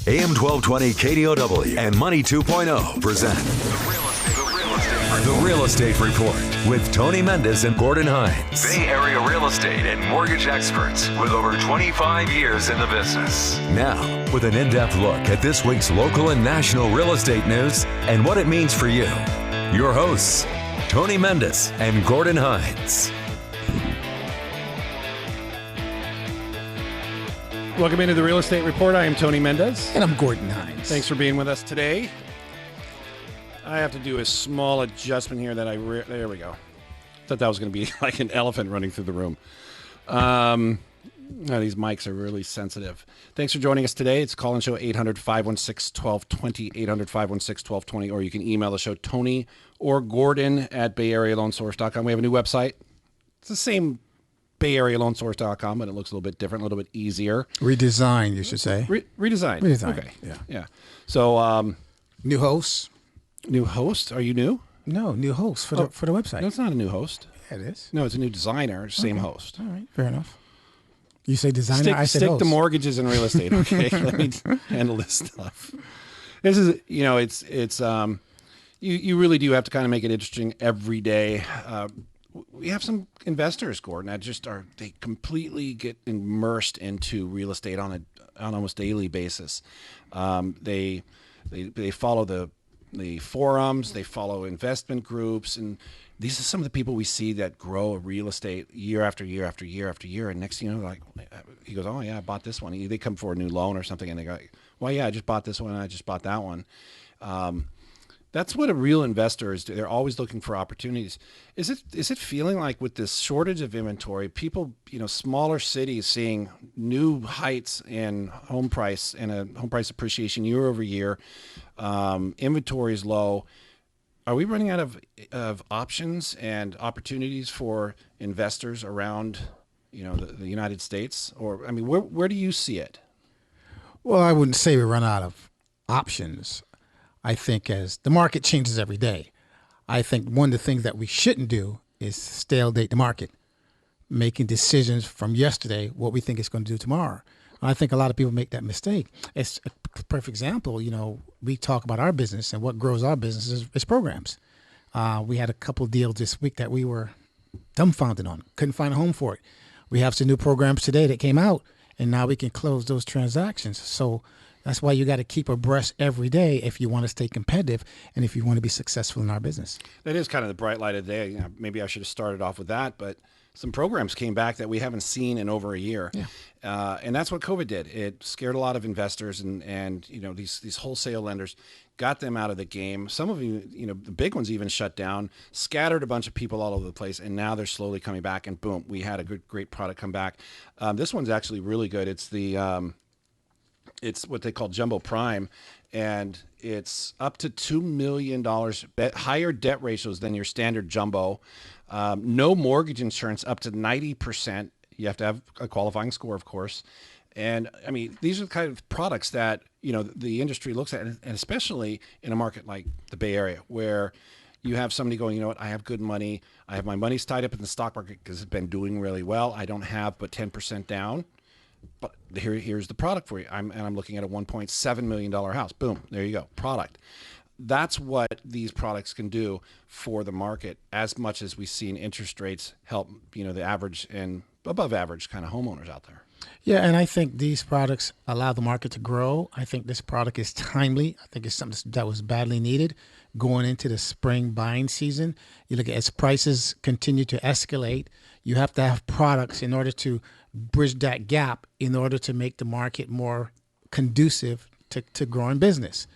AM 1220 KDOW and Money 2.0 present The Real Estate Report with Tony Mendez and Gordon Hines. Bay Area real estate and mortgage experts with over 25 years in the business. Now, with an in-depth look at this week's local and national real estate news and what it means for you. Your hosts, Tony Mendez and Gordon Hines. Welcome into the Real Estate Report. I am Tony Mendez. And I'm Gordon Hines. Thanks for being with us today. I have to do a small adjustment here that there we go. Thought that was going to be like an elephant running through the room. These mics are really sensitive. Thanks for joining us today. It's call-in show 800-516-1220, 800-516-1220, or you can email the show Tony or Gordon at BayAreaLoanSource.com. We have a new website. It's the same BayAreaLoanSource.com, but it looks a little bit different, a little bit easier. Redesigned, you should say. Redesigned. Redesigned. Okay. Yeah. So, new host. New host? Are you new? No, new host for the website. No, it's not a new host. Yeah, it is. No, it's a new designer. Same host. All right, fair enough. You say designer. I said stick host. to mortgages and real estate. Okay, let me handle this stuff. This is, it's you really do have to kind of make it interesting every day. We have some investors, Gordon, that they completely get immersed into real estate on an almost daily basis. They follow the forums, they follow investment groups, and these are some of the people we see that grow real estate year after year after year after year. And next thing you know, like he goes, "Oh yeah, I bought this one." They come for a new loan or something, and they go, "Well, yeah, I just bought this one. And I just bought that one." That's what a real investor is. They're always looking for opportunities. Is it feeling like with this shortage of inventory, people, smaller cities seeing new heights in home price and a home price appreciation year over year, inventory is low. Are we running out of options and opportunities for investors around, the United States? Or, I mean, where do you see it? Well, I wouldn't say we run out of options. I think as the market changes every day, I think one of the things that we shouldn't do is stale date the market, making decisions from yesterday, what we think it's going to do tomorrow. And I think a lot of people make that mistake. It's a perfect example. We talk about our business, and what grows our business is programs. We had a couple deals this week that we were dumbfounded on, couldn't find a home for it. We have some new programs today that came out, and now we can close those transactions. So that's why you got to keep abreast every day if you want to stay competitive and if you want to be successful in our business. That is kind of the bright light of the day. Maybe I should have started off with that, but some programs came back that we haven't seen in over a year. Yeah. And that's what COVID did. It scared a lot of investors and these wholesale lenders, got them out of the game. Some of you, the big ones even shut down, scattered a bunch of people all over the place, and now they're slowly coming back, and boom, we had a great product come back. This one's actually really good. It's it's what they call Jumbo Prime, and it's up to $2 million, higher debt ratios than your standard Jumbo. No mortgage insurance up to 90%. You have to have a qualifying score, of course. And I mean, these are the kind of products that, the industry looks at, and especially in a market like the Bay Area, where you have somebody going, I have good money. I have my money's tied up in the stock market because it's been doing really well. I don't have but 10% down. But here's the product for you. I'm looking at a $1.7 million house. Boom, there you go, product. That's what these products can do for the market, as much as we've seen interest rates help, the average and above average kind of homeowners out there. Yeah, and I think these products allow the market to grow. I think this product is timely. I think it's something that was badly needed going into the spring buying season. You look at as prices continue to escalate, you have to have products in order to bridge that gap in order to make the market more conducive to growing business.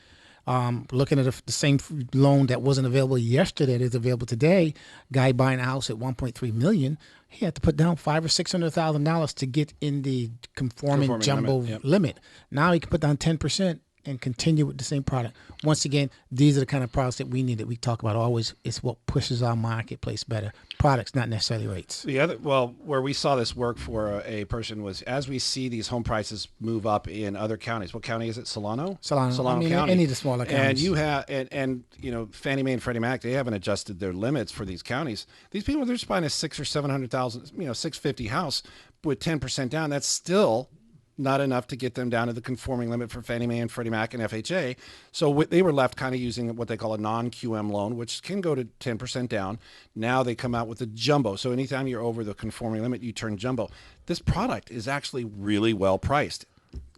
Looking at the same loan that wasn't available yesterday that is available today, guy buying a house at $1.3 million, he had to put down $500,000 or $600,000 to get in the conforming jumbo limit. Now he can put down 10% and continue with the same product. Once again, these are the kind of products that we need, that we talk about always. It's what pushes our marketplace better. Products, not necessarily rates. Where we saw this work for a person was, as we see these home prices move up in other counties. What county is it? Solano County. Any of the smaller counties. And you have, and Fannie Mae and Freddie Mac, they haven't adjusted their limits for these counties. These people, they're just buying a $600,000 or $700,000, $650,000 house with 10% down. That's still not enough to get them down to the conforming limit for Fannie Mae and Freddie Mac and FHA. So they were left kind of using what they call a non-QM loan, which can go to 10% down. Now they come out with a jumbo. So anytime you're over the conforming limit, you turn jumbo. This product is actually really well priced.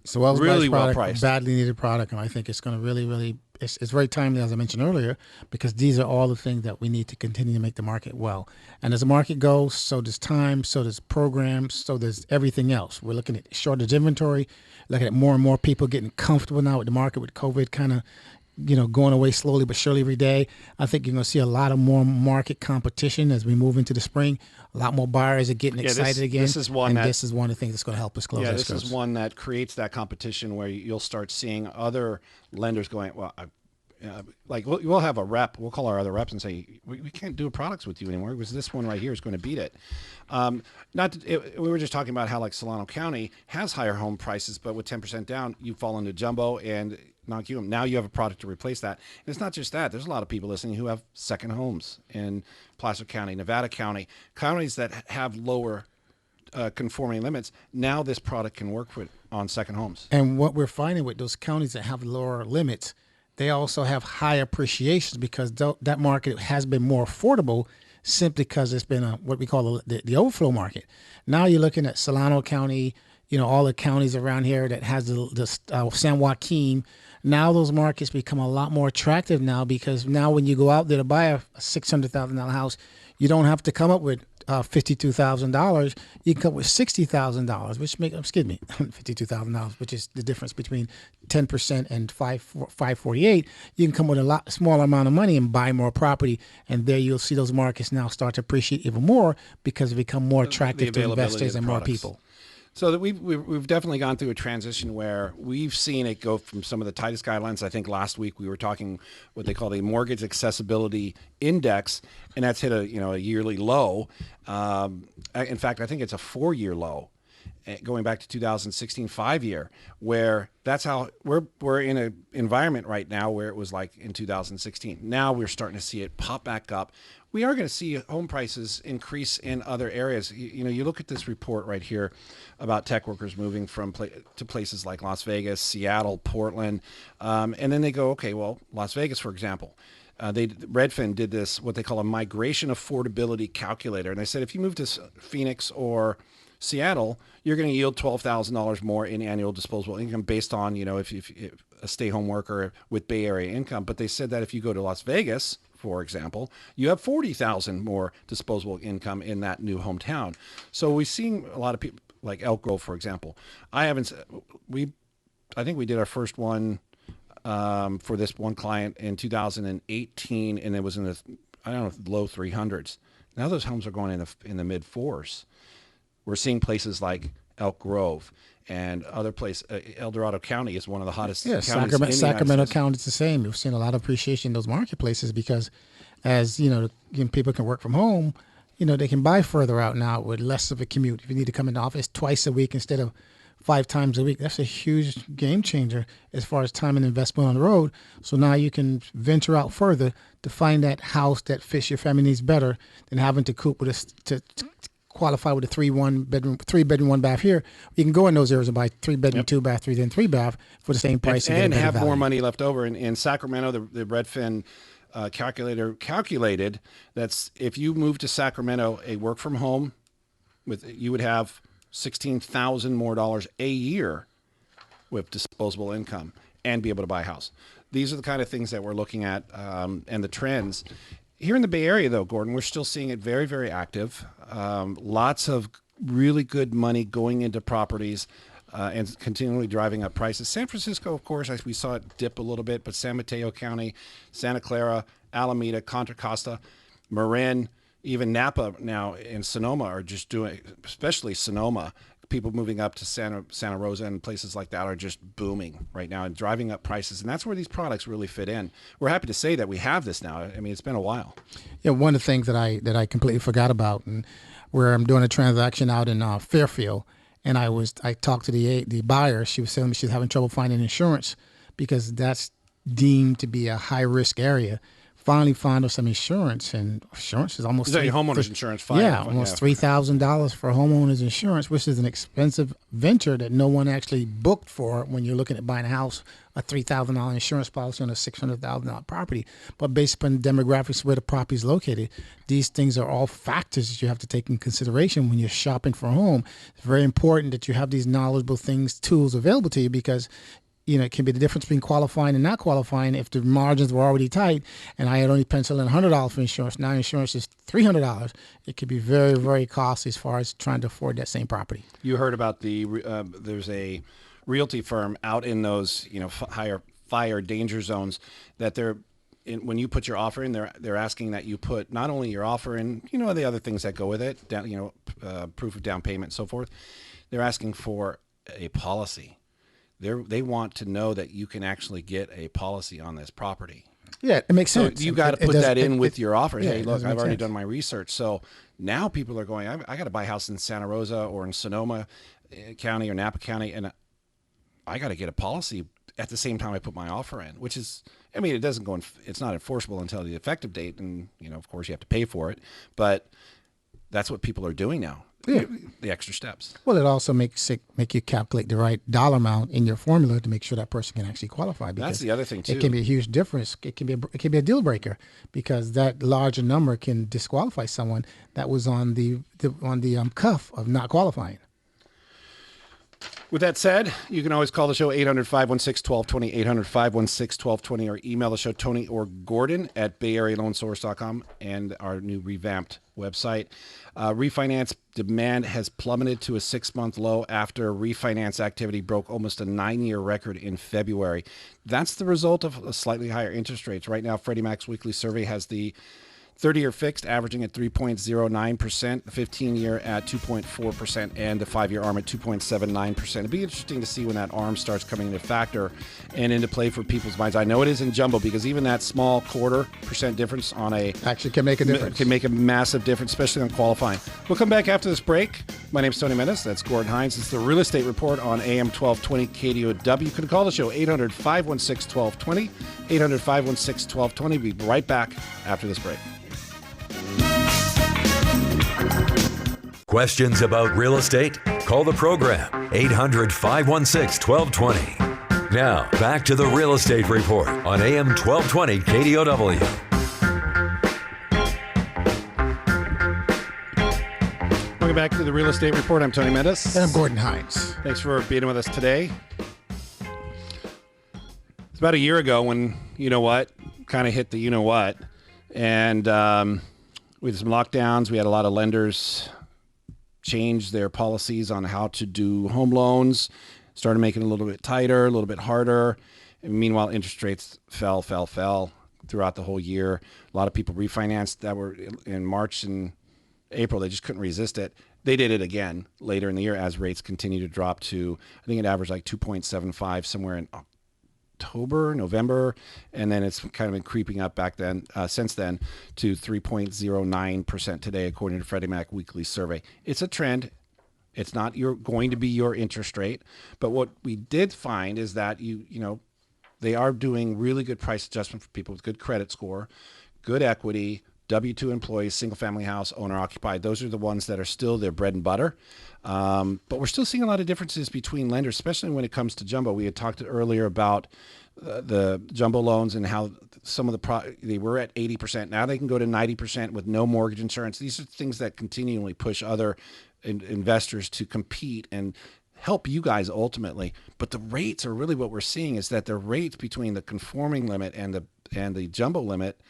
So well, really product, well priced, badly needed product, and I think it's going to really, it's very timely, as I mentioned earlier, because these are all the things that we need to continue to make the market well. And as the market goes, so does time, so does programs, so does everything else. We're looking at shortage inventory, looking at more and more people getting comfortable now with the market, with COVID kind of, going away slowly but surely every day. I think you're going to see a lot of more market competition as we move into the spring. A lot more buyers are getting excited again. This is one of the things that's going to help us close. Yeah, this is one that creates that competition where you'll start seeing other lenders going, well, like we'll have a rep. We'll call our other reps and say, we can't do products with you anymore because this one right here is going to beat it. We were just talking about how like Solano County has higher home prices, but with 10% down, you fall into jumbo and non-QM. Now you have a product to replace that. And it's not just that. There's a lot of people listening who have second homes in Placer County, Nevada County, counties that have lower conforming limits. Now this product can work on second homes. And what we're finding with those counties that have lower limits, they also have high appreciations because that market has been more affordable simply because it's been what we call the overflow market. Now you're looking at Solano County, all the counties around here that has the San Joaquin. Now those markets become a lot more attractive now because now when you go out there to buy a $600,000 house, you don't have to come up with $52,000. You can come up with $60,000, which $52,000, which is the difference between 10% and 548. You can come with a lot smaller amount of money and buy more property, and there you'll see those markets now start to appreciate even more because they become more attractive to investors and more people. So that we've definitely gone through a transition where we've seen it go from some of the tightest guidelines. I think last week we were talking what they call the Mortgage Accessibility Index, and that's hit a yearly low. In fact, I think it's a 4-year low, going back to 2016, 5-year, where that's how we're in an environment right now where it was like in 2016. Now we're starting to see it pop back up. We are going to see home prices increase in other areas. You look at this report right here about tech workers moving to places like Las Vegas, Seattle, Portland, and then they go, okay, well, Las Vegas, for example, Redfin did this, what they call a migration affordability calculator. And they said, if you move to Phoenix or Seattle, you're going to yield $12,000 more in annual disposable income based on, if a stay-home worker with Bay Area income. But they said that if you go to Las Vegas, for example, you have $40,000 more disposable income in that new hometown. So we've seen a lot of people like Elk Grove, for example. I think we did our first one for this one client in 2018, and it was in the low 300s. Now those homes are going in the mid 4s. We're seeing places like Elk Grove and other places. El Dorado County is one of the hottest counties in the United States. Sacramento County is the same. We've seen a lot of appreciation in those marketplaces because as, people can work from home, they can buy further out now with less of a commute. If you need to come in the office twice a week instead of 5 times a week, that's a huge game changer as far as time and investment on the road. So now you can venture out further to find that house that fits your family needs better than having to coop with to qualify with a 3-bedroom, 1-bath here. You can go in those areas and buy 3-bedroom, 2-bath, 3-3-bath for the same price and have more money left over. In Sacramento, the Redfin calculator calculated that's if you move to Sacramento, a work from home you would have $16,000 more a year with disposable income and be able to buy a house. These are the kind of things that we're looking at and the trends. Here in the Bay Area, though, Gordon, we're still seeing it very, very active. Lots of really good money going into properties and continually driving up prices. San Francisco, of course, we saw it dip a little bit, but San Mateo County, Santa Clara, Alameda, Contra Costa, Marin, even Napa now and Sonoma are just doing, especially Sonoma, people moving up to Santa Rosa and places like that are just booming right now and driving up prices. And that's where these products really fit in. We're happy to say that we have this now. I mean, it's been a while. Yeah, one of the things that I completely forgot about, and where I'm doing a transaction out in Fairfield, and I talked to the buyer. She was telling me she's having trouble finding insurance because that's deemed to be a high risk area finally found us some insurance, and insurance is almost Is that your homeowner's insurance? Fire, yeah, almost $3,000 for homeowners insurance, which is an expensive venture that no one actually booked for when you're looking at buying a house, a $3,000 insurance policy on a $600,000 property. But based upon demographics where the property is located, these things are all factors that you have to take in consideration when you're shopping for a home. It's very important that you have these knowledgeable tools available to you, because it can be the difference between qualifying and not qualifying. If the margins were already tight and I had only penciled in $100 for insurance, now insurance is $300. It could be very, very costly as far as trying to afford that same property. You heard about there's a realty firm out in those higher fire danger zones that when you put your offer in, they're asking that you put not only your offer in, the other things that go with it, proof of down payment and so forth. They're asking for a policy. They want to know that you can actually get a policy on this property. Yeah, it makes sense. So you got to put that in with your offer. Yeah, hey, look, I've already sense. done my research. So now people are going, I got to buy a house in Santa Rosa or in Sonoma County or Napa County, and I got to get a policy at the same time I put my offer in, which is, it doesn't go, it's not enforceable until the effective date. And, of course you have to pay for it, but that's what people are doing now. Yeah. The extra steps. Well, it also make you calculate the right dollar amount in your formula to make sure that person can actually qualify. That's the other thing too. It can be a huge difference. It can be a deal breaker, because that larger number can disqualify someone that was on the cuff of not qualifying. With that said, you can always call the show 800-516-1220, 800-516-1220, or email the show Tony or Gordon at BayAreaLoanSource.com and our new revamped website. Refinance demand has plummeted to a 6-month low after refinance activity broke almost a 9-year record in February. That's the result of slightly higher interest rates. Right now, Freddie Mac's weekly survey has the 30-year fixed averaging at 3.09%, the 15-year at 2.4%, and the 5-year ARM at 2.79%. It'd be interesting to see when that ARM starts coming into factor and into play for people's minds. I know it is in jumbo, because even that small 0.25% difference on actually can make a difference. Can make a massive difference, especially on qualifying. We'll come back after this break. My name's Tony Mendes. That's Gordon Hines. It's the Real Estate Report on AM 1220 KDOW. You can call the show 800-516-1220, 800-516-1220. We'll be right back after this break. Questions about real estate? Call the program 800-516-1220. Now, back to the Real Estate Report on AM 1220 KDOW. Welcome back to the Real Estate Report. I'm Tony Mendes. And I'm Gordon Hines. Thanks for being with us today. It's about a year ago when kind of hit the and we had some lockdowns. We had a lot of lenders change their policies on how to do home loans, started making it a little bit tighter, a little bit harder. And meanwhile, interest rates fell throughout the whole year. A lot of people refinanced that were in March and April. They just couldn't resist it. They did it again later in the year as rates continued to drop to, I think it averaged like 2.75 somewhere in October, November, and then it's kind of been creeping up back then, since then, to 3.09% today, according to Freddie Mac weekly survey. It's a trend. It's not going to be your interest rate, but what we did find is that they are doing really good price adjustment for people with good credit score, good equity, W-2 employees, single family house, owner occupied. Those are the ones that are still their bread and butter. But we're still seeing a lot of differences between lenders, especially when it comes to jumbo. We had talked earlier about the jumbo loans and how some of they were at 80%. Now they can go to 90% with no mortgage insurance. These are things that continually push other investors to compete and help you guys ultimately. But the rates are really what we're seeing, is that the rates between the conforming limit and the jumbo limit,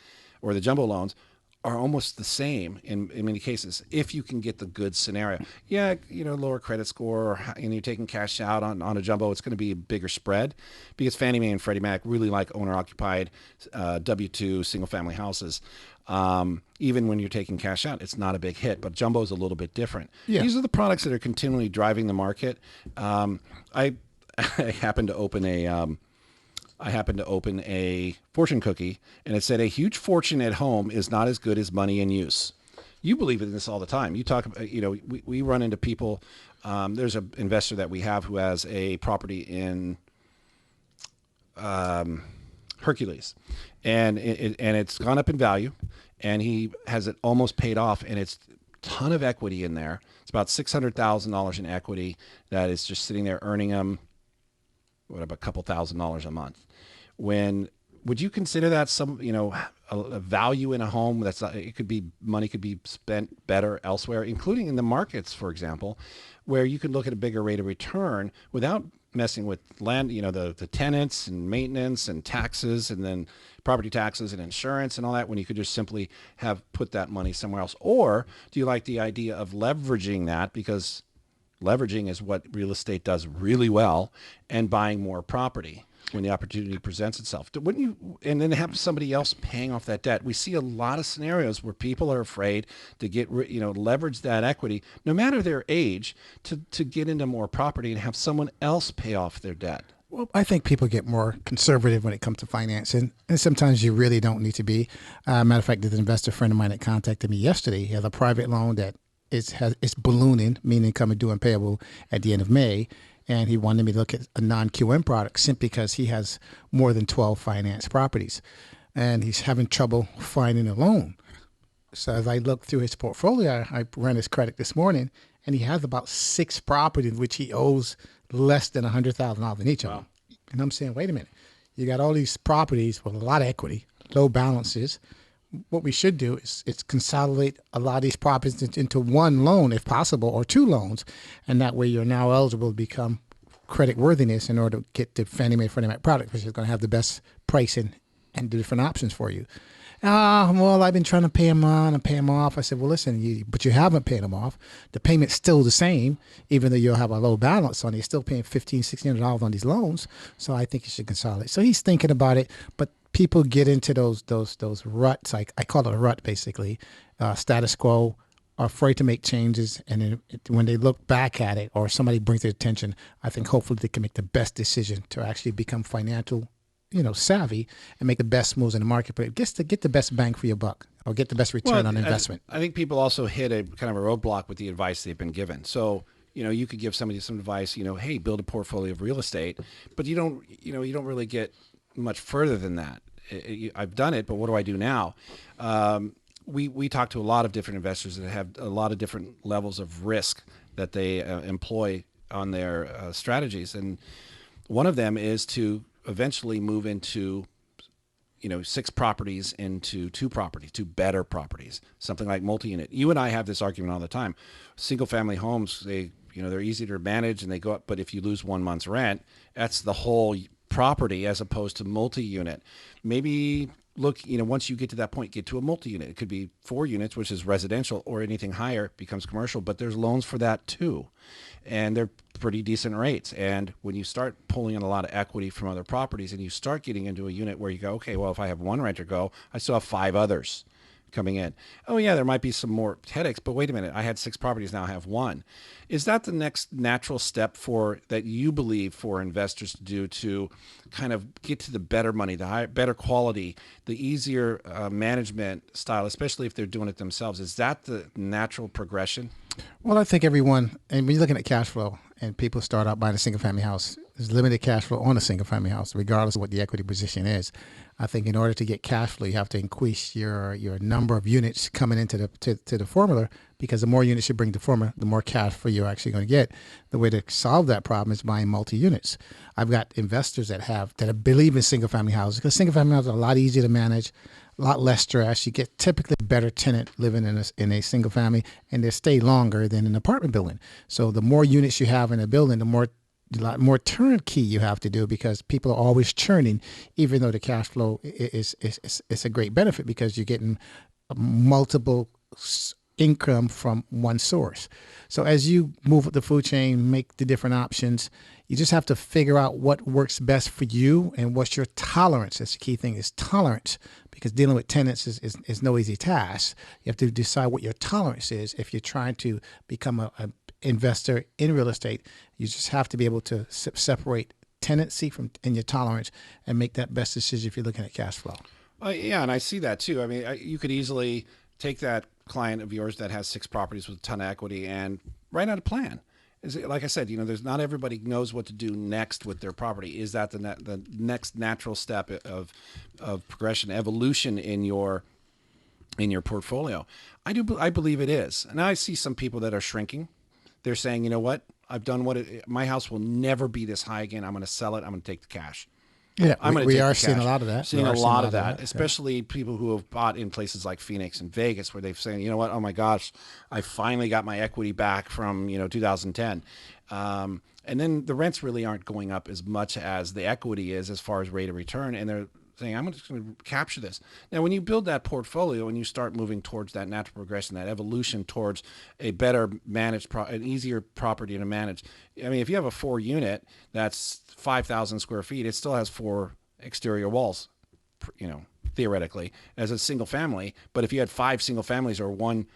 or the jumbo loans, are almost the same in many cases, if you can get the good scenario. Yeah, lower credit score, and you're taking cash out on a jumbo, it's going to be a bigger spread, because Fannie Mae and Freddie Mac really like owner-occupied W-2 single-family houses. Even when you're taking cash out, it's not a big hit, but jumbo is a little bit different. Yeah. These are the products that are continually driving the market. I happened to open a fortune cookie, and it said, a huge fortune at home is not as good as money in use. You believe in this all the time. You talk about, we run into people. There's an investor that we have who has a property in Hercules, and it's gone up in value, and he has it almost paid off, and it's a ton of equity in there. It's about $600,000 in equity that is just sitting there earning him about a couple $1,000s a month. Would you consider that a value in a home? It could be money could be spent better elsewhere, including in the markets, for example, where you could look at a bigger rate of return without messing with land, the tenants and maintenance and taxes, and then property taxes and insurance and all that, when you could just simply have put that money somewhere else? Or do you like the idea of leveraging that, because leveraging is what real estate does really well, and buying more property when the opportunity presents itself? Wouldn't you, and then have somebody else paying off that debt? We see a lot of scenarios where people are afraid to leverage that equity, no matter their age, to get into more property and have someone else pay off their debt. Well, I think people get more conservative when it comes to financing, and sometimes you really don't need to be. Matter of fact, there's an investor friend of mine that contacted me yesterday. He has a private loan that it's ballooning, meaning coming due and payable at the end of May. And he wanted me to look at a non-QM product simply because he has more than 12 finance properties, and he's having trouble finding a loan. So as I looked through his portfolio, I ran his credit this morning, and he has about 6 properties which he owes less than $100,000 in each of them. And I'm saying, wait a minute, you got all these properties with a lot of equity, low balances. What we should do is consolidate a lot of these properties into one loan, if possible, or 2 loans, and that way you're now eligible to become credit worthiness in order to get the Fannie Mae Freddie Mac product, which is going to have the best pricing and the different options for you. Well, I've been trying to pay him on and pay him off. I said, well, listen, but you haven't paid him off. The payment's still the same, even though you'll have a low balance on it. You're still paying $1,500, $1,600 on these loans. So I think you should consolidate. So he's thinking about it, but people get into those ruts. I call it a rut, basically, status quo, are afraid to make changes. And then when they look back at it, or somebody brings their attention, I think hopefully they can make the best decision to actually become financial, savvy, and make the best moves in the marketplace. Just to get the best bang for your buck, or get the best return on investment. I think people also hit a kind of a roadblock with the advice they've been given. So, you could give somebody some advice, hey, build a portfolio of real estate, but you don't really get much further than that. I've done it, but what do I do now? We talk to a lot of different investors that have a lot of different levels of risk that they employ on their strategies, and one of them is to eventually move into 6 properties into 2 properties, 2 better properties, something like multi-unit. You and I have this argument all the time. Single family homes, they're easy to manage and they go up, but if you lose 1 month's rent, that's the whole property, as opposed to multi-unit. Maybe look, once you get to that point, get to a multi-unit. It could be 4 units, which is residential, or anything higher becomes commercial, but there's loans for that too. And they're pretty decent rates. And when you start pulling in a lot of equity from other properties, and you start getting into a unit where you go, okay, well, if I have 1 renter go, I still have 5 others coming in. Oh yeah, there might be some more headaches, but wait a minute, I had 6 properties, now I have 1. Is that the next natural step that you believe for investors to do, to kind of get to the better money, the better quality, the easier management style, especially if they're doing it themselves? Is that the natural progression? Well, I think everyone, and when you're looking at cash flow, and people start out buying a single family house, there's limited cash flow on a single family house, regardless of what the equity position is. I think in order to get cash flow, you have to increase your number of units coming into the formula, because the more units you bring to formula, the more cash flow you're actually going to get. The way to solve that problem is buying multi-units. I've got investors that believe in single family houses, because single family houses are a lot easier to manage, a lot less stress. You get typically a better tenant living in a single family, and they stay longer than an apartment building. So the more units you have in a building, a lot more turnkey you have to do, because people are always churning, even though the cash flow is a great benefit, because you're getting multiple income from one source. So as you move up the food chain, make the different options, you just have to figure out what works best for you and what's your tolerance. That's the key thing, is tolerance, because dealing with tenants is no easy task. You have to decide what your tolerance is. If you're trying to become a investor in real estate, you just have to be able to separate tenancy and your tolerance, and make that best decision if you're looking at cash flow. Yeah, and I see that too. I mean, you could easily take that client of yours that has 6 properties with a ton of equity and write out a plan is it, like I said, there's not everybody knows what to do next with their property. Is that the next natural step of progression, evolution in your portfolio? I believe it is. And I see some people that are shrinking. They're saying, you know what? I've done my house will never be this high again. I'm going to sell it. I'm going to take the cash. Yeah, we are seeing a lot of that. Seeing a lot of that, especially people who have bought in places like Phoenix and Vegas, where they've saying, you know what? Oh my gosh, I finally got my equity back from 2010, and then the rents really aren't going up as much as the equity is as far as rate of return, and they're saying, I'm just going to capture this. Now, when you build that portfolio and you start moving towards that natural progression, that evolution towards a better managed, an easier property to manage. I mean, if you have a 4-unit that's 5,000 square feet, it still has 4 exterior walls, theoretically, as a single family. But if you had 5 single families or one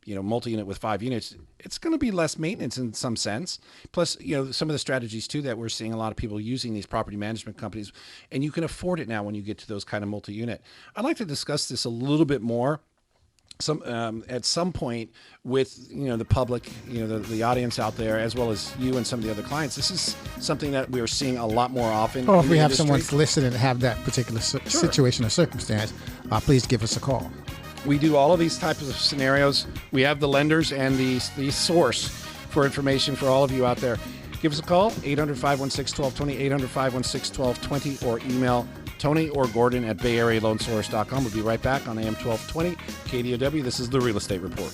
multi-unit with 5 units, it's going to be less maintenance in some sense. Plus, some of the strategies too that we're seeing a lot of people using these property management companies, and you can afford it now when you get to those kind of multi-unit. I'd like to discuss this a little bit more at some point with the public, the audience out there, as well as you and some of the other clients. This is something that we are seeing a lot more often. Or if we have someone listening and have that particular situation or circumstance, please give us a call. We do all of these types of scenarios. We have the lenders and the source for information for all of you out there. Give us a call, 800-516-1220, 800-516-1220, or email Tony or Gordon at BayAreaLoanSource.com. We'll be right back on AM 1220 KDOW. This is the Real Estate Report.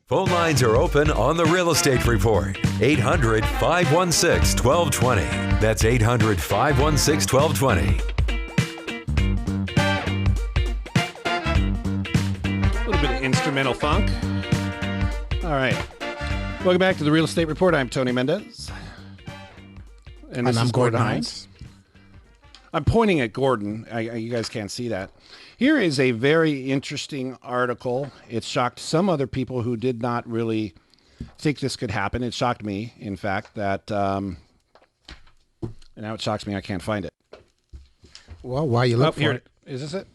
Phone lines are open on the Real Estate Report. 800-516-1220. That's 800-516-1220. Instrumental funk. All right. Welcome back to the Real Estate Report. I'm Tony Mendez. And this is Gordon Hines. I'm pointing at Gordon. You guys can't see that. Here is a very interesting article. It shocked some other people who did not really think this could happen. It shocked me, in fact, that... and now it shocks me I can't find it. Well, while you look for it... Is this it?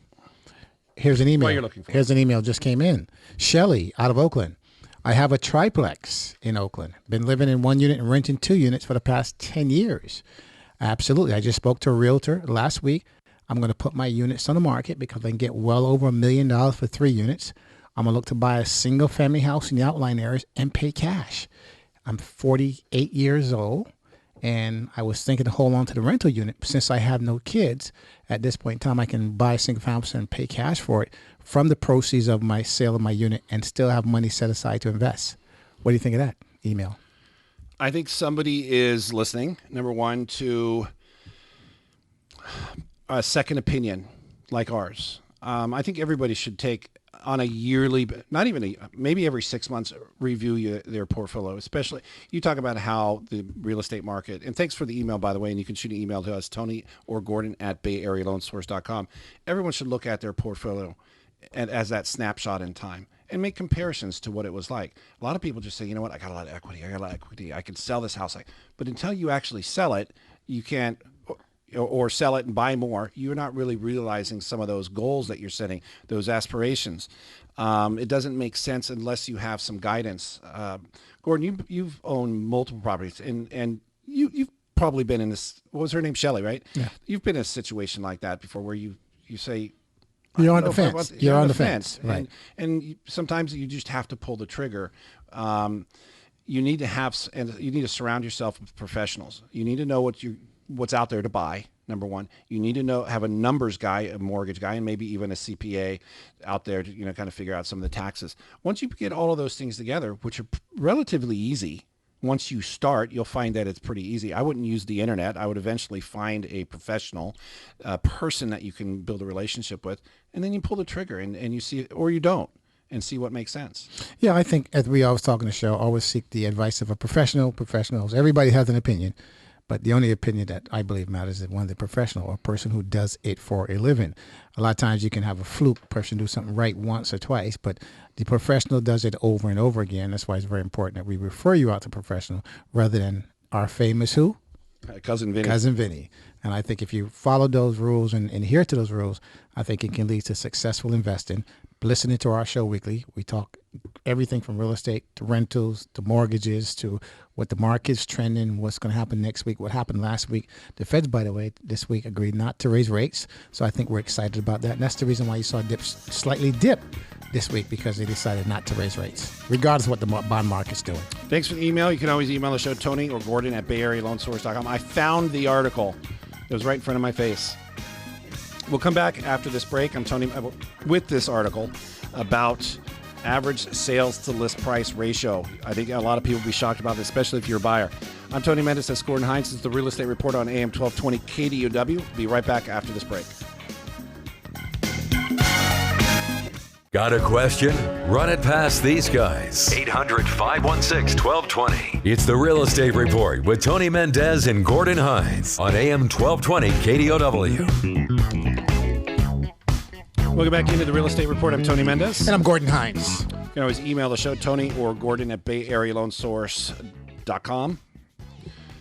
Here's an email. What you're looking for. Here's an email just came in. Shelley out of Oakland. I have a triplex in Oakland. Been living in 1 unit and renting 2 units for the past 10 years. Absolutely. I just spoke to a realtor last week. I'm going to put my units on the market because I can get well over $1 million for 3 units. I'm going to look to buy a single family house in the outlying areas and pay cash. I'm 48 years old. And I was thinking to hold on to the rental unit. Since I have no kids, at this point in time, I can buy a single family house and pay cash for it from the proceeds of my sale of my unit and still have money set aside to invest. What do you think of that email? I think somebody is listening, number one, to a second opinion like ours. I think everybody should take on a yearly, not even maybe every 6 months, review their portfolio. Especially, you talk about how the real estate market, and thanks for the email, by the way, and you can shoot an email to us, Tony or Gordon at BayAreaLoanSource.com. Everyone should look at their portfolio as that snapshot in time and make comparisons to what it was like. A lot of people just say, you know what, I got a lot of equity. I can sell this house. But until you actually sell it, you can't, or sell it and buy more, you're not really realizing some of those goals that you're setting, those aspirations. It doesn't make sense unless you have some guidance. Gordon, you've owned multiple properties, and you've probably been in this, what was her name, Shelley, right? Yeah. You've been in a situation like that before where you say, you're on the fence. You're on the fence. Right. And sometimes you just have to pull the trigger. You need to surround yourself with professionals. You need to know what's out there to buy. Number one, you need to have a numbers guy, a mortgage guy, and maybe even a CPA out there to kind of figure out some of the taxes. Once you get all of those things together, which are relatively easy, once you start, you'll find that it's pretty easy. I wouldn't use the internet. I would eventually find a professional, person that you can build a relationship with, and then you pull the trigger and you see, or you don't, and see what makes sense. Yeah, I think, as we always talk on the show, always seek the advice of a professionals. Everybody has an opinion. But the only opinion that I believe matters is one of the professional, or a person who does it for a living. A lot of times you can have a fluke person do something right once or twice, but the professional does it over and over again. That's why it's very important that we refer you out to professional rather than our famous who? Cousin Vinny. Cousin Vinny. And I think if you follow those rules and adhere to those rules, I think it can lead to successful investing. Listening to our show weekly, we talk everything from real estate to rentals to mortgages to what the market's trending, what's going to happen next week, what happened last week. The Feds, by the way, this week agreed not to raise rates. So I think we're excited about that. And that's the reason why you saw slightly dip this week, because they decided not to raise rates, regardless of what the bond market's doing. Thanks for the email. You can always email the show, Tony or Gordon at BayAreaLoanSource.com. I found the article. It was right in front of my face. We'll come back after this break. I'm Tony with this article about average sales to list price ratio. I think a lot of people will be shocked about this, especially if you're a buyer. I'm Tony Mendez. That's Gordon Hines. This is the Real Estate Report on AM 1220 KDOW. Be right back after this break. Got a question? Run it past these guys. 800-516-1220. It's the Real Estate Report with Tony Mendez and Gordon Hines on AM 1220 KDOW. Welcome back into the Real Estate Report. I'm Tony Mendez. And I'm Gordon Hines. You can always email the show, Tony or Gordon at BayAreaLoanSource.com.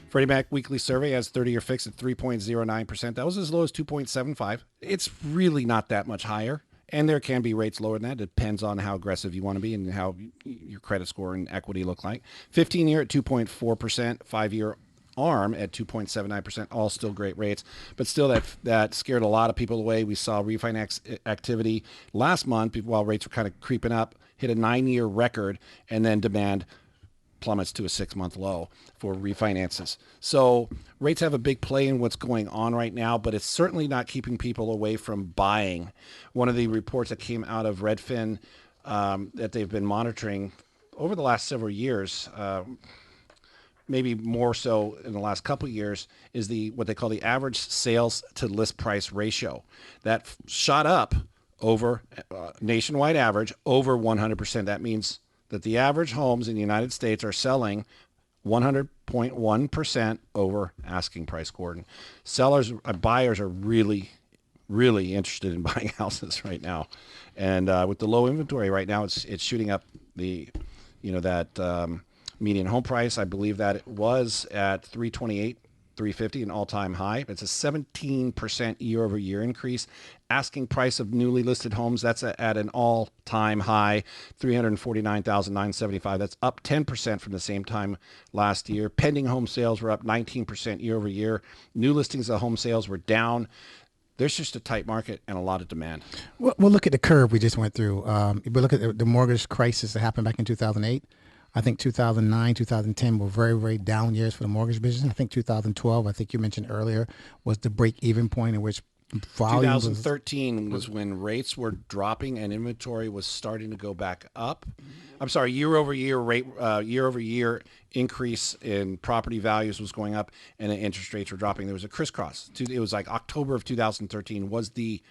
Freddie Mac weekly survey has 30-year fixed at 3.09%. That was as low as 2.75. It's really not that much higher. And there can be rates lower than that. It depends on how aggressive you want to be and how your credit score and equity look like. 15-year at 2.4%, 5-year ARM at 2.79%, all still great rates. But still, that scared a lot of people away. We saw refinance activity last month while rates were kind of creeping up, hit a 9-year record, and then demand plummets to a 6-month low for refinances. So rates have a big play in what's going on right now, but it's certainly not keeping people away from buying. One of the reports that came out of Redfin that they've been monitoring over the last several years, maybe more so in the last couple of years, is what they call the average sales to list price ratio. That shot up over nationwide average over 100%. That means that the average homes in the United States are selling 100.1% over asking price, Gordon. Buyers are really, really interested in buying houses right now. And with the low inventory right now, it's shooting up that median home price. I believe that it was at $328,000, $350,000, an all-time high. It's a 17% year-over-year increase. Asking price of newly listed homes, that's at an all-time high, $349,975. That's up 10% from the same time last year. Pending home sales were up 19% year-over-year. New listings of home sales were down. There's just a tight market and a lot of demand. Well, look at the curve we just went through. If we look at the mortgage crisis that happened back in 2008, I think 2009, 2010 were very, very down years for the mortgage business. I think 2012, I think you mentioned earlier, was the break-even point in which volume 2013 was when rates were dropping and inventory was starting to go back up. I'm sorry, year-over-year increase in property values was going up and the interest rates were dropping. There was a crisscross. It was like October of 2013 was the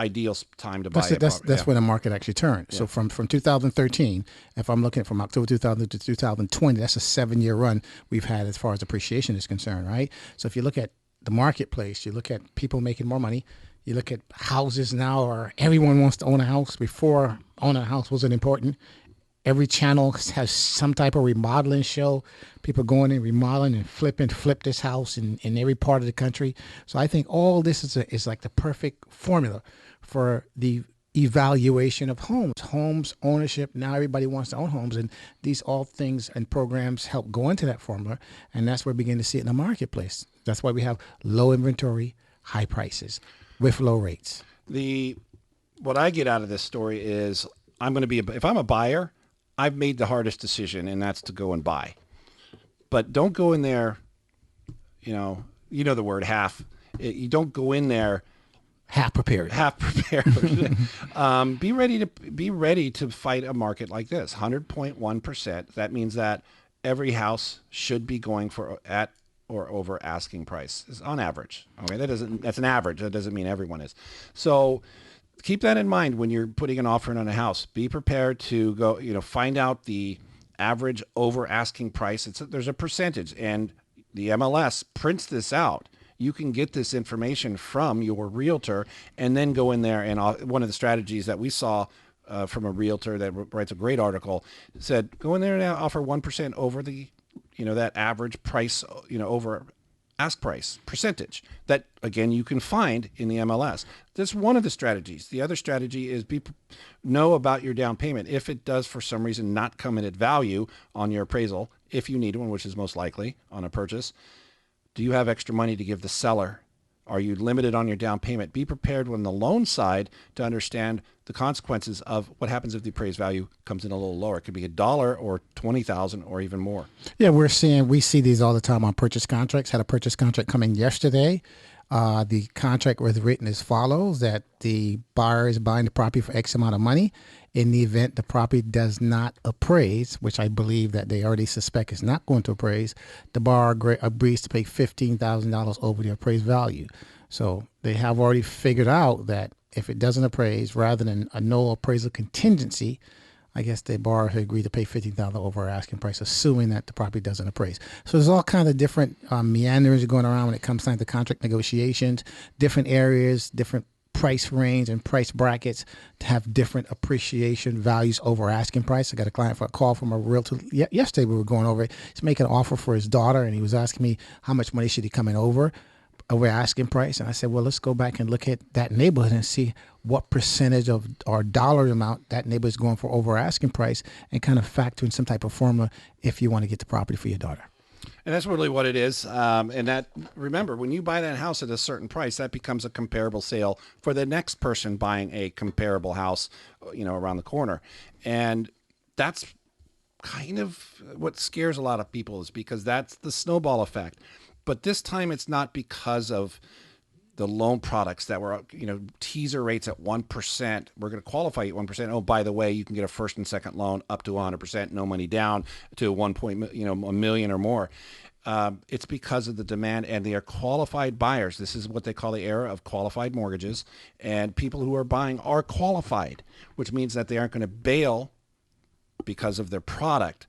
ideal time to buy a property. That's when the market actually turned. Yeah. So from 2013, if I'm looking at from October 2000 to 2020, that's a 7-year run we've had as far as appreciation is concerned, right? So if you look at the marketplace, you look at people making more money, you look at houses now, or everyone wants to own a house. Before owning a house wasn't important. Every channel has some type of remodeling show. People going in, remodeling and flip this house in every part of the country. So I think all this is like the perfect formula for the evaluation of homes ownership. Now everybody wants to own homes, and these all things and programs help go into that formula, and that's where we begin to see it in the marketplace. That's why we have low inventory, high prices with low rates. What I get out of this story is if I'm a buyer, I've made the hardest decision, and that's to go and buy. But don't go in there, you know the word half. You don't go in there half prepared. Be ready to fight a market like this. 100.1%. That means that every house should be going for at or over asking price on average. Okay, that's an average. That doesn't mean everyone is. So keep that in mind when you're putting an offer in on a house. Be prepared to go, find out the average over asking price. There's a percentage, and the MLS prints this out. You can get this information from your realtor and then go in there. And one of the strategies that we saw from a realtor that writes a great article said, go in there and offer 1% over the, that average price, over ask price percentage that, again, you can find in the MLS. That's one of the strategies. The other strategy is know about your down payment. If it does for some reason not come in at value on your appraisal, if you need one, which is most likely on a purchase, do you have extra money to give the seller? Are you limited on your down payment? Be prepared on the loan side to understand the consequences of what happens if the appraised value comes in a little lower. It could be $1 or $20,000 or even more. Yeah, we see these all the time on purchase contracts. Had a purchase contract come in yesterday. The contract was written as follows: that the buyer is buying the property for X amount of money. In the event the property does not appraise, which I believe that they already suspect is not going to appraise, the buyer agrees to pay $15,000 over the appraised value. So they have already figured out that if it doesn't appraise, rather than a no appraisal contingency, I guess the borrower had agreed to pay $15,000 over asking price, assuming that the property doesn't appraise. So there's all kinds of different meanderings going around when it comes time to contract negotiations, different areas, different price range and price brackets to have different appreciation values over asking price. I got a client for a call from a realtor yesterday. We were going over it. He's making an offer for his daughter, and he was asking me how much money should he come in over asking price. And I said, well, let's go back and look at that neighborhood and see what percentage of our dollar amount that neighborhood is going for over asking price, and kind of factor in some type of formula if you want to get the property for your daughter. And that's really what it is. And that, remember, when you buy that house at a certain price, that becomes a comparable sale for the next person buying a comparable house, around the corner. And that's kind of what scares a lot of people, is because that's the snowball effect. But this time it's not because of the loan products that were, teaser rates at 1%. We're going to qualify you at 1%. Oh, by the way, you can get a first and second loan up to 100%, no money down to $1 million or more. It's because of the demand, and they are qualified buyers. This is what they call the era of qualified mortgages, and people who are buying are qualified, which means that they aren't going to bail because of their product.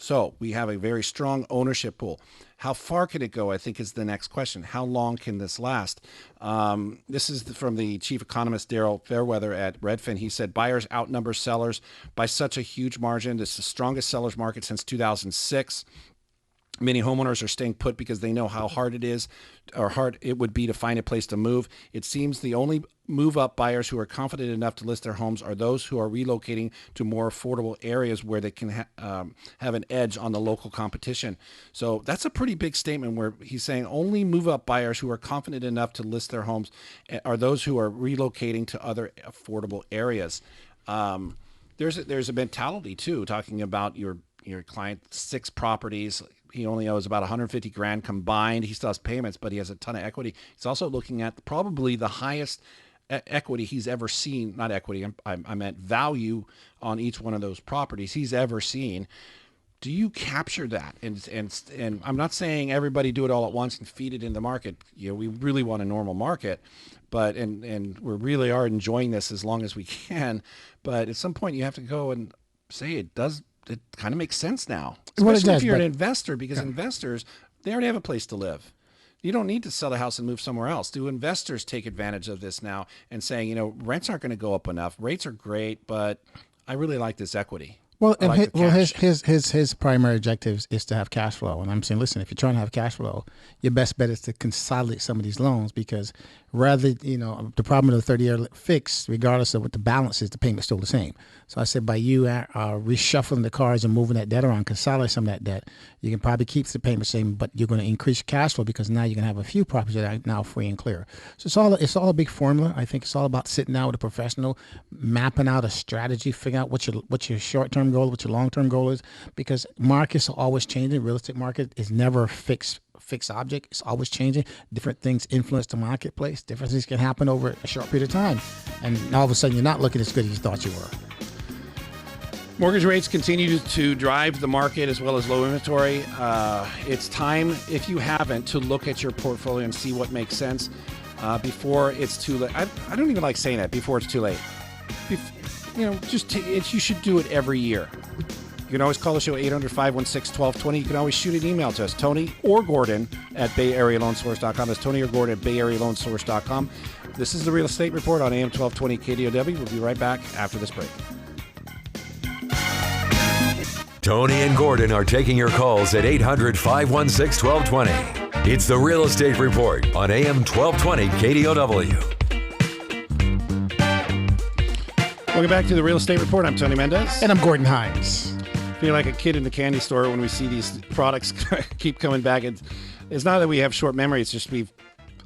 So we have a very strong ownership pool. How far can it go, I think, is the next question. How long can this last? This is from the chief economist, Daryl Fairweather at Redfin. He said, buyers outnumber sellers by such a huge margin. It's the strongest sellers market since 2006. Many homeowners are staying put because they know how hard it would be to find a place to move. It seems the only move-up buyers who are confident enough to list their homes are those who are relocating to more affordable areas where they can have an edge on the local competition. So that's a pretty big statement, where he's saying only move-up buyers who are confident enough to list their homes are those who are relocating to other affordable areas. There's a mentality too, talking about your client, 6 properties. He only owes about $150,000 combined. He still has payments, but he has a ton of equity. He's also looking at probably the highest equity he's ever seen. Not equity, I meant value on each one of those properties he's ever seen. Do you capture that? And I'm not saying everybody do it all at once and feed it in the market. We really want a normal market, but and we really are enjoying this as long as we can. But at some point, you have to go and say it kind of makes sense now, especially if you're an investor, because investors, they already have a place to live. You don't need to sell the house and move somewhere else. Do investors take advantage of this now and saying, rents aren't going to go up enough. Rates are great, but I really like this equity. Well, his primary objective is to have cash flow. And I'm saying, listen, if you're trying to have cash flow, your best bet is to consolidate some of these loans, because rather, the problem of the 30-year fix, regardless of what the balance is, the payment's still the same. So I said, by you reshuffling the cards and moving that debt around, consolidate some of that debt, you can probably keep the payment same, but you're going to increase cash flow, because now you're going to have a few properties that are now free and clear. So it's all a big formula. I think it's all about sitting down with a professional, mapping out a strategy, figuring out what your short-term goal, what your long-term goal is, because markets are always changing. Real estate market is never a fixed object. It's always changing. Different things influence the marketplace. Different things can happen over a short period of time, and all of a sudden you're not looking as good as you thought you were. Mortgage rates continue to drive the market, as well as low inventory. It's time, if you haven't, to look at your portfolio and see what makes sense before it's too late. I don't even like saying that, before it's too late. You should do it every year. You can always call the show 800-516-1220. You can always shoot an email to us, Tony or Gordon at BayAreaLoanSource.com. That's Tony or Gordon at BayAreaLoanSource.com. This is the Real Estate Report on AM 1220 KDOW. We'll be right back after this break. Tony and Gordon are taking your calls at 800-516-1220. It's the Real Estate Report on AM 1220 KDOW. Welcome back to the Real Estate Report. I'm Tony Mendez. And I'm Gordon Hines. Feel like a kid in the candy store when we see these products keep coming back. It's not that we have short memory. It's just a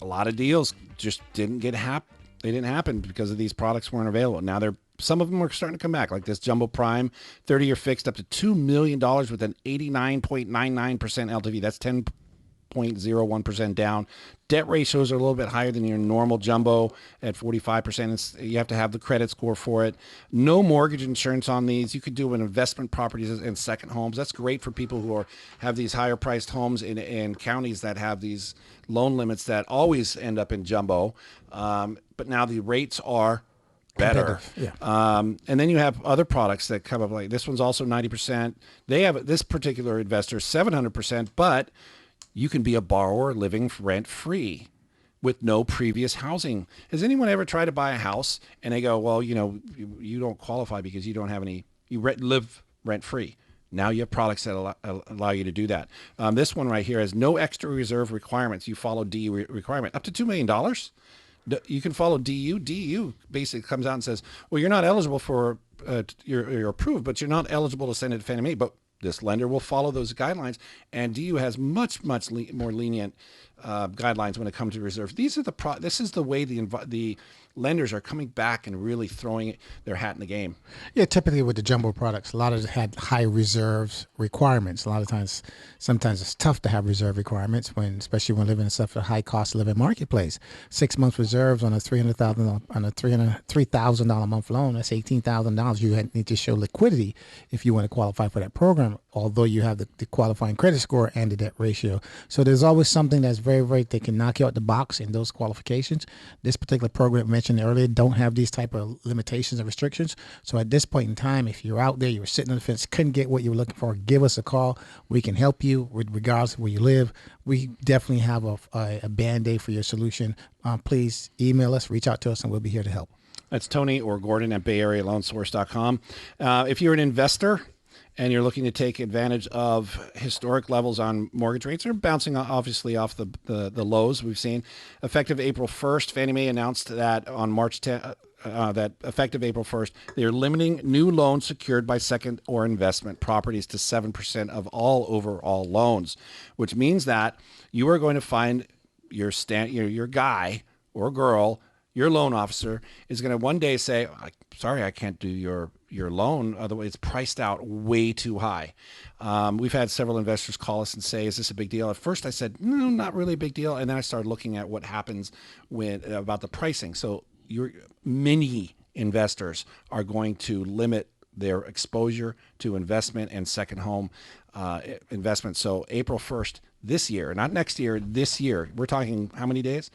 lot of deals just didn't get they didn't happen because of these products weren't available. Now some of them are starting to come back, like this Jumbo Prime 30-year fixed up to $2 million with an 89.99% LTV. That's 10.01% down. Debt ratios are a little bit higher than your normal jumbo at 45%. You have to have the credit score for it. No mortgage insurance on these. You could do investment properties and second homes. That's great for people who have these higher priced homes in counties that have these loan limits that always end up in jumbo. But now the rates are better. Yeah. And then you have other products that come up, like this one's also 90%. They have this particular investor 700%, but you can be a borrower living rent-free with no previous housing. Has anyone ever tried to buy a house and they go, well, you don't qualify because you don't have live rent-free. Now you have products that allow you to do that. This one right here has no extra reserve requirements. You follow DU requirement. Up to $2 million. You can follow DU. DU basically comes out and says, well, you're not eligible for, you're approved, but you're not eligible to send it to Fannie Mae. But this lender will follow those guidelines, and DU has much more lenient guidelines when it comes to reserves. This is the way the lenders are coming back and really throwing their hat in the game. Yeah, typically with the jumbo products, a lot of it had high reserves requirements. A lot of times, sometimes it's tough to have reserve requirements especially when living in such a high cost of living marketplace. 6 months reserves on a $300,000 a month loan, that's $18,000. You need to show liquidity if you want to qualify for that program, although you have the qualifying credit score and the debt ratio. So there's always something that's very, they can knock you out the box in those qualifications. This particular program mentioned earlier don't have these type of limitations and restrictions. So at this point in time, if you're out there, you were sitting on the fence, couldn't get what you were looking for, give us a call. We can help you with regards to where you live. We definitely have a Band-Aid for your solution. Please email us, reach out to us, and we'll be here to help. That's Tony or Gordon at BayAreaLoanSource.com. If you're an investor and you're looking to take advantage of historic levels on mortgage rates, they're bouncing obviously off the lows we've seen. Effective April 1st, Fannie Mae announced that on March 10th, that effective April 1st, they're limiting new loans secured by second or investment properties to 7% of all overall loans, which means that you are going to find your guy or girl, your loan officer is going to one day say, sorry, I can't do your loan. Otherwise, it's priced out way too high. We've had several investors call us and say, is this a big deal? At first I said, no, not really a big deal. And then I started looking at what happens about the pricing. So many investors are going to limit their exposure to investment and second home investment. So April 1st this year, not next year, this year, we're talking how many days?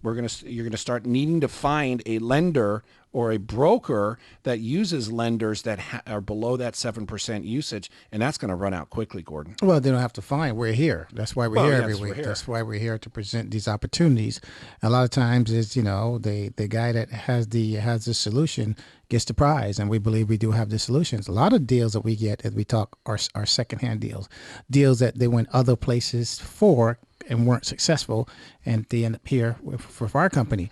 You're going to start needing to find a lender or a broker that uses lenders that are below that 7% usage, and that's going to run out quickly, Gordon. Well, they don't have to find. We're here. That's why we're here every week. That's why we're here to present these opportunities. A lot of times is, the guy that has the solution gets the prize, and we believe we do have the solutions. A lot of deals that we get as we talk are secondhand deals that they went other places for and weren't successful, and they end up here for our company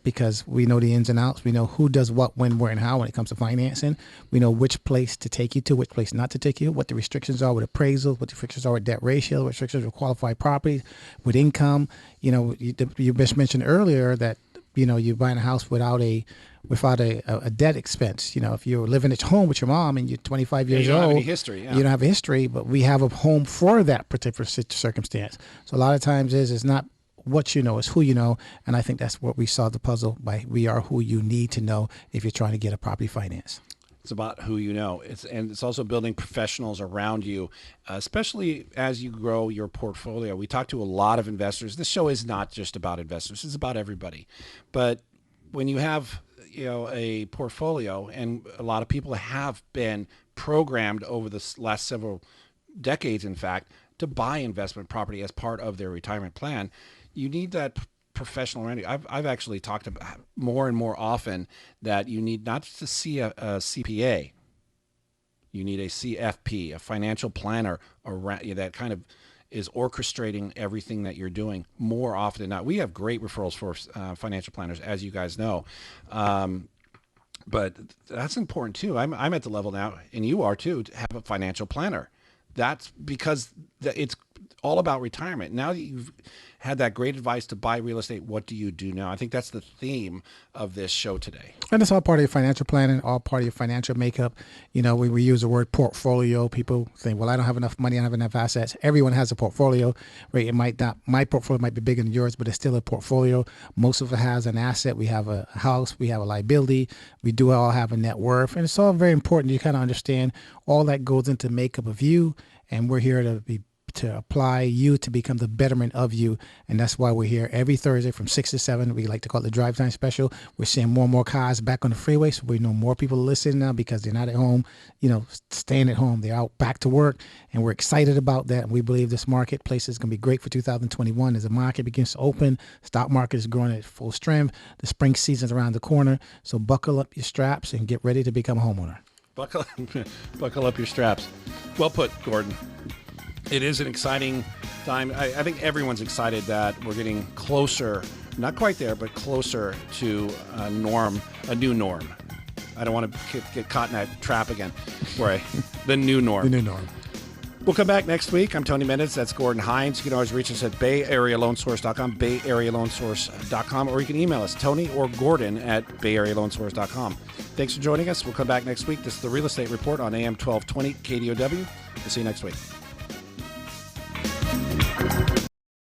because we know the ins and outs. We know who does what, when, where, and how when it comes to financing. We know which place to take you to, which place not to take you, what the restrictions are with appraisals, what the restrictions are with debt ratio, what restrictions with qualified properties, with income. You just mentioned earlier that you're buying a house without a debt expense. If you're living at home with your mom and you're 25 years old, you don't have any history. Yeah. You don't have a history, but we have a home for that particular circumstance. So a lot of times it's not what you know, it's who you know. And I think that's what we solved the puzzle by. We are who you need to know if you're trying to get a property finance. It's about who you know. It's also building professionals around you, especially as you grow your portfolio. We talk to a lot of investors. This show is not just about investors. It's about everybody. But when you have a portfolio, and a lot of people have been programmed over the last several decades, in fact, to buy investment property as part of their retirement plan, you need that professional around you. I've actually talked about more and more often that you need not to see a CPA. You need a CFP, a financial planner around you that kind of is orchestrating everything that you're doing more often than not. We have great referrals for financial planners, as you guys know. But that's important too. I'm at the level now, and you are too, to have a financial planner. That's because it's all about retirement. Now that you've had that great advice to buy real estate, what do you do now? I think that's the theme of this show today. And it's all part of your financial planning, all part of your financial makeup. You know, we use the word portfolio. People think, well, I don't have enough money, I don't have enough assets. Everyone has a portfolio, right? It might not, my portfolio might be bigger than yours, but it's still a portfolio. Most of it has an asset. We have a house, we have a liability, we do all have a net worth. And it's all very important. You kind of understand all that goes into makeup of you. And we're here to apply you to become the betterment of you. And that's why we're here every Thursday from 6 to 7. We like to call it the Drive Time Special. We're seeing more and more cars back on the freeway. So we know more people are listening now because they're not at home, you know, staying at home. They're out back to work. And we're excited about that. And we believe this marketplace is going to be great for 2021 as the market begins to open. Stock market is growing at full strength. The spring season's around the corner. So buckle up your straps and get ready to become a homeowner. Buckle up your straps. Well put, Gordon. It is an exciting time. I think everyone's excited that we're getting closer, not quite there, but closer to a new norm. I don't want to get caught in that trap again. Right. The new norm. The new norm. We'll come back next week. I'm Tony Mendez. That's Gordon Hines. You can always reach us at BayAreaLoanSource.com, BayAreaLoanSource.com, or you can email us, Tony or Gordon at BayAreaLoanSource.com. Thanks for joining us. We'll come back next week. This is the Real Estate Report on AM 1220 KDOW. We'll see you next week.